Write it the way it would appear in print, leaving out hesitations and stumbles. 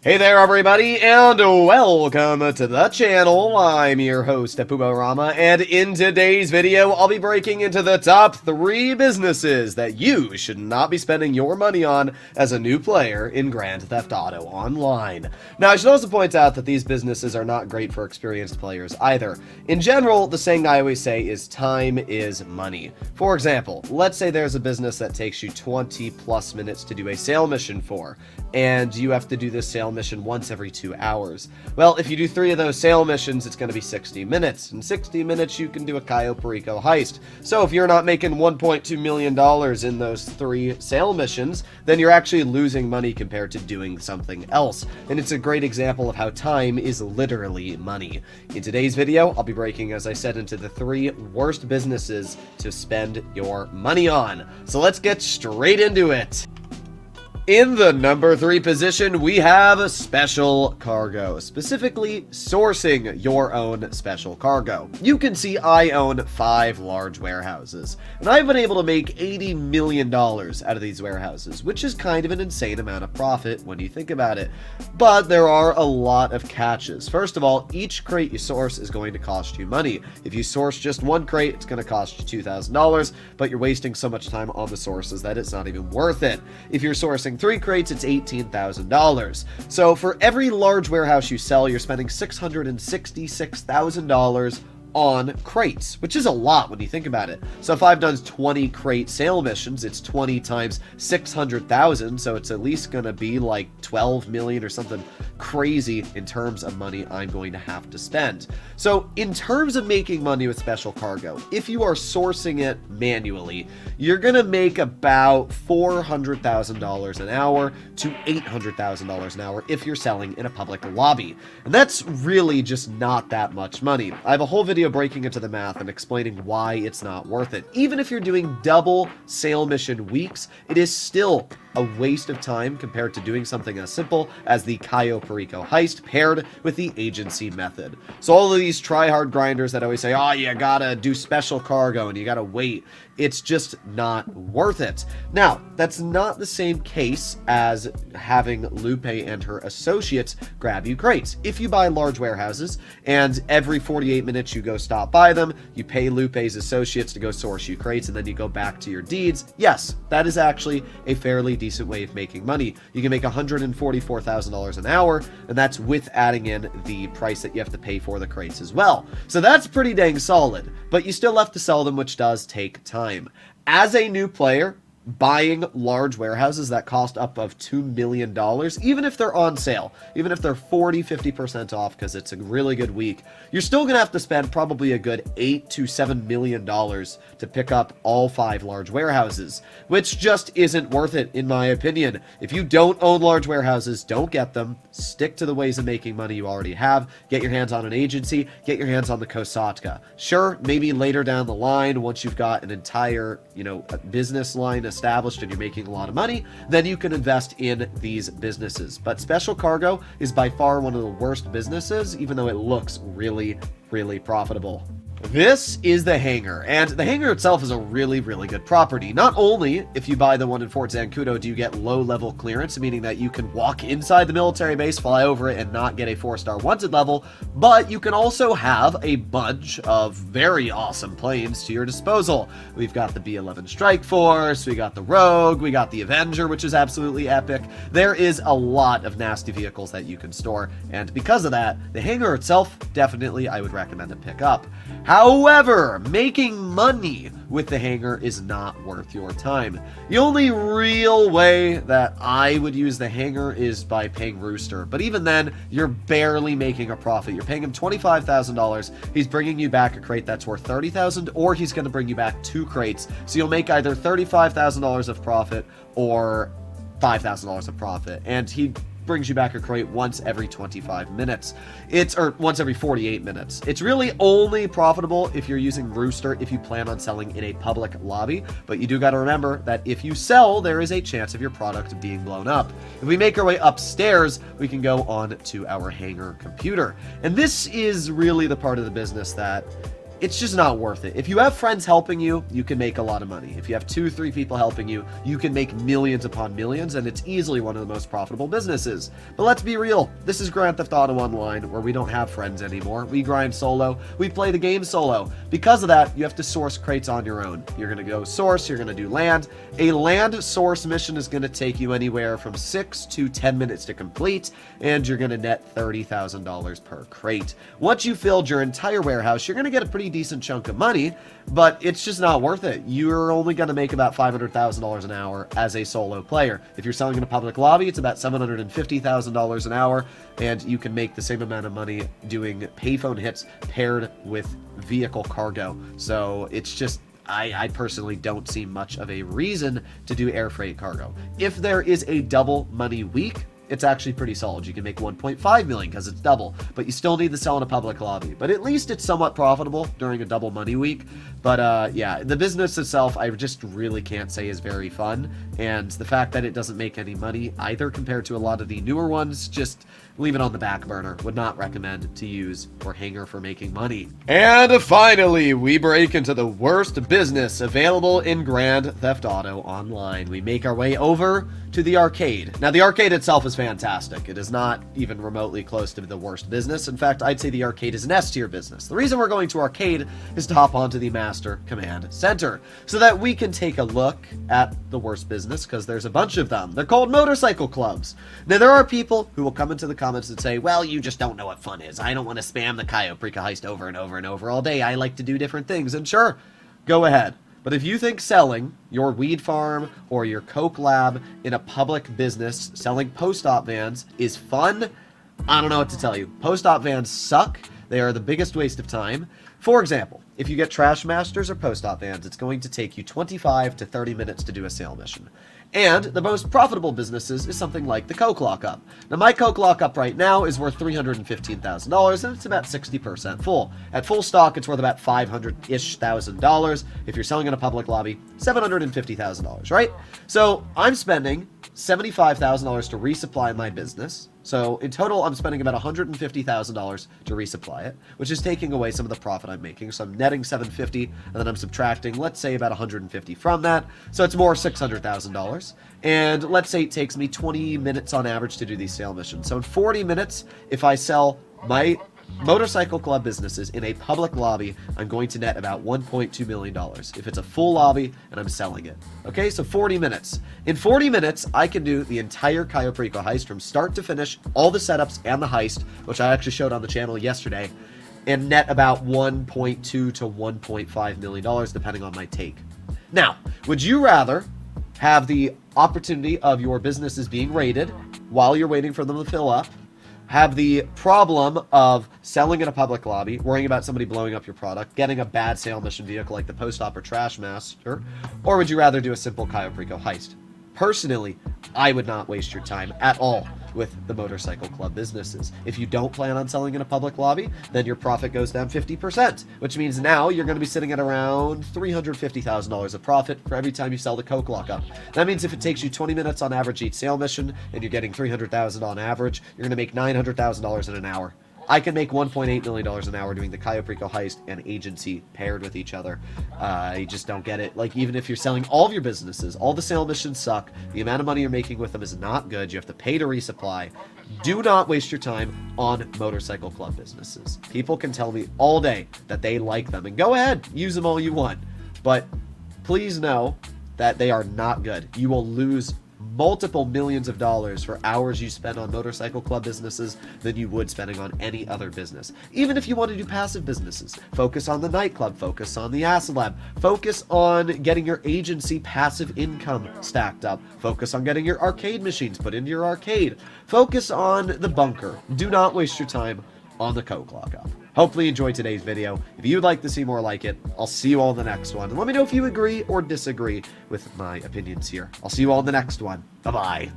Hey there everybody, and welcome to the channel. I'm your host, Puborama, and in today's video, I'll be breaking into the top 3 businesses that you should not be spending your money on as a new player in Grand Theft Auto Online. Now, I should also point out that these businesses are not great for experienced players either. In general, the saying I always say is time is money. For example, let's say there's a business that takes you 20 plus minutes to do a sale mission for, and you have to do this sale mission once every 2 hours. Well, if you do 3 of those sale missions, it's going to be 60 minutes. In 60 minutes, you can do a Cayo Perico heist. So if you're not making $1.2 million in those 3 sale missions, then you're actually losing money compared to doing something else. And it's a great example of how time is literally money. In today's video, I'll be breaking, as I said, into the 3 worst businesses to spend your money on. So let's get straight into it. In the number 3 position, we have special cargo, specifically sourcing your own special cargo. You can see I own 5 large warehouses, and I've been able to make $80 million out of these warehouses, which is kind of an insane amount of profit when you think about it. But there are a lot of catches. First of all, each crate you source is going to cost you money. If you source just 1 crate, it's going to cost you $2,000, but you're wasting so much time on the sources that it's not even worth it. If you're sourcing 3 crates, it's $18,000. So for every large warehouse you sell, you're spending $666,000 on crates, which is a lot when you think about it. So if I've done 20 crate sale missions, it's 20 times 600,000, so it's at least gonna be like 12 million or something crazy in terms of money I'm going to have to spend. So in terms of making money with special cargo, if you are sourcing it manually, you're gonna make about $400,000 an hour to $800,000 an hour if you're selling in a public lobby. And that's really just not that much money. I have a whole video breaking into the math and explaining why it's not worth it. Even if you're doing double sale mission weeks, it is still a waste of time compared to doing something as simple as the Cayo Perico heist paired with the agency method. So all of these try-hard grinders that always say, oh, you gotta do special cargo and you gotta wait, it's just not worth it. Now, that's not the same case as having Lupe and her associates grab you crates. If you buy large warehouses and every 48 minutes you go stop by them, you pay Lupe's associates to go source you crates, and then you go back to your deeds, yes, that is actually a fairly decent way of making money. You can make $144,000 an hour, and that's with adding in the price that you have to pay for the crates as well. So that's pretty dang solid, but you still have to sell them, which does take time. As a new player, buying large warehouses that cost up of $2 million, even if they're on sale, even if they're 40-50% off because it's a really good week, you're still gonna have to spend probably a good $8 to $7 million to pick up all 5 large warehouses, which just isn't worth it in my opinion. If you don't own large warehouses, don't get them. Stick to the ways of making money you already have. Get your hands on an agency, get your hands on the Kosatka. Sure, maybe later down the line, once you've got an entire, business line established and you're making a lot of money, then you can invest in these businesses. But special cargo is by far one of the worst businesses, even though it looks really, really profitable. This is the hangar, and the hangar itself is a really, really good property. Not only, if you buy the one in Fort Zancudo, do you get low-level clearance, meaning that you can walk inside the military base, fly over it, and not get a 4-star wanted level, but you can also have a bunch of very awesome planes to your disposal. We've got the B-11 Strike Force, we got the Rogue, we got the Avenger, which is absolutely epic. There is a lot of nasty vehicles that you can store, and because of that, the hangar itself, definitely I would recommend to pick up. However, making money with the hangar is not worth your time. The only real way that I would use the hangar is by paying Rooster, but even then, you're barely making a profit. You're paying him $25,000, he's bringing you back a crate that's worth $30,000, or he's going to bring you back 2 crates, so you'll make either $35,000 of profit or $5,000 of profit, and he brings you back a crate once every 25 minutes. Or once every 48 minutes. It's really only profitable if you're using Rooster if you plan on selling in a public lobby, but you do got to remember that if you sell, there is a chance of your product being blown up. If we make our way upstairs, we can go on to our hangar computer. And this is really the part of the business that it's just not worth it. If you have friends helping you, you can make a lot of money. If you have 2-3 people helping you, you can make millions upon millions, and it's easily one of the most profitable businesses. But let's be real, this is Grand Theft Auto Online, where we don't have friends anymore. We grind solo, we play the game solo. Because of that, you have to source crates on your own. You're gonna go source, you're gonna do land. A land source mission is gonna take you anywhere from 6 to 10 minutes to complete, and you're gonna net $30,000 per crate. Once you filled your entire warehouse, you're gonna get a pretty decent chunk of money, but it's just not worth it. You're only going to make about $500,000 an hour as a solo player. If you're selling in a public lobby, it's about $750,000 an hour, and you can make the same amount of money doing payphone hits paired with vehicle cargo. So it's just, I personally don't see much of a reason to do air freight cargo. If there is a double money week, it's actually pretty solid. You can make 1.5 million because it's double, but you still need to sell in a public lobby. But at least it's somewhat profitable during a double money week. But yeah, the business itself, I just really can't say is very fun. And the fact that it doesn't make any money either compared to a lot of the newer ones, just leave it on the back burner. Would not recommend to use or Hangar for making money. And finally, we break into the worst business available in Grand Theft Auto Online. We make our way over to the arcade. Now, the arcade itself is fantastic. It is not even remotely close to the worst business. In fact, I'd say the arcade is an S-tier business. The reason we're going to arcade is to hop onto the Master Command Center so that we can take a look at the worst business, because there's a bunch of them. They're called motorcycle clubs. Now, there are people who will come into the comments and say, well, you just don't know what fun is. I don't want to spam the Cayo Perico heist over and over and over all day. I like to do different things. And sure, go ahead. But if you think selling your weed farm or your coke lab in a public business, selling post-op vans, is fun, I don't know what to tell you. Post-op vans suck. They are the biggest waste of time. For example, if you get Trash Masters or post-op vans, it's going to take you 25 to 30 minutes to do a sale mission. And the most profitable businesses is something like the Coke Lockup. Now, my Coke Lockup right now is worth $315,000, and it's about 60% full. At full stock, it's worth about $500-ish thousand. If you're selling in a public lobby, $750,000, right? So I'm spending $75,000 to resupply my business. So in total, I'm spending about $150,000 to resupply it, which is taking away some of the profit I'm making. So I'm netting $750,000, and then I'm subtracting, let's say, about $150,000 from that. So it's more $600,000. And let's say it takes me 20 minutes on average to do these sale missions. So in 40 minutes, if I sell my motorcycle club businesses in a public lobby, I'm going to net about $1.2 million if it's a full lobby and I'm selling it. Okay, so 40 minutes. In 40 minutes, I can do the entire Cayo Perico heist from start to finish, all the setups and the heist, which I actually showed on the channel yesterday, and net about $1.2 to $1.5 million, depending on my take. Now, would you rather have the opportunity of your businesses being raided while you're waiting for them to fill up, have the problem of selling in a public lobby, worrying about somebody blowing up your product, getting a bad sale mission vehicle like the Post-Op or Trash Master, or would you rather do a simple Cayo Perico heist? Personally, I would not waste your time at all with the motorcycle club businesses. If you don't plan on selling in a public lobby, then your profit goes down 50%, which means now you're going to be sitting at around $350,000 of profit for every time you sell the Coke Lockup. That means if it takes you 20 minutes on average each sale mission, and you're getting $300,000 on average, you're going to make $900,000 in an hour. I can make $1.8 million an hour doing the Cayo Perico heist and agency paired with each other. I just don't get it. Like, even if you're selling all of your businesses, all the sale missions suck. The amount of money you're making with them is not good. You have to pay to resupply. Do not waste your time on motorcycle club businesses. People can tell me all day that they like them, and go ahead, use them all you want. But please know that they are not good. You will lose multiple millions of dollars for hours you spend on motorcycle club businesses than you would spending on any other business. Even if you want to do passive businesses, focus on the nightclub, focus on the acid lab, focus on getting your agency passive income stacked up, focus on getting your arcade machines put into your arcade, focus on the bunker. Do not waste your time on the Coke Lockup. Hopefully you enjoyed today's video. If you'd like to see more like it, I'll see you all in the next one. And let me know if you agree or disagree with my opinions here. I'll see you all in the next one. Bye-bye.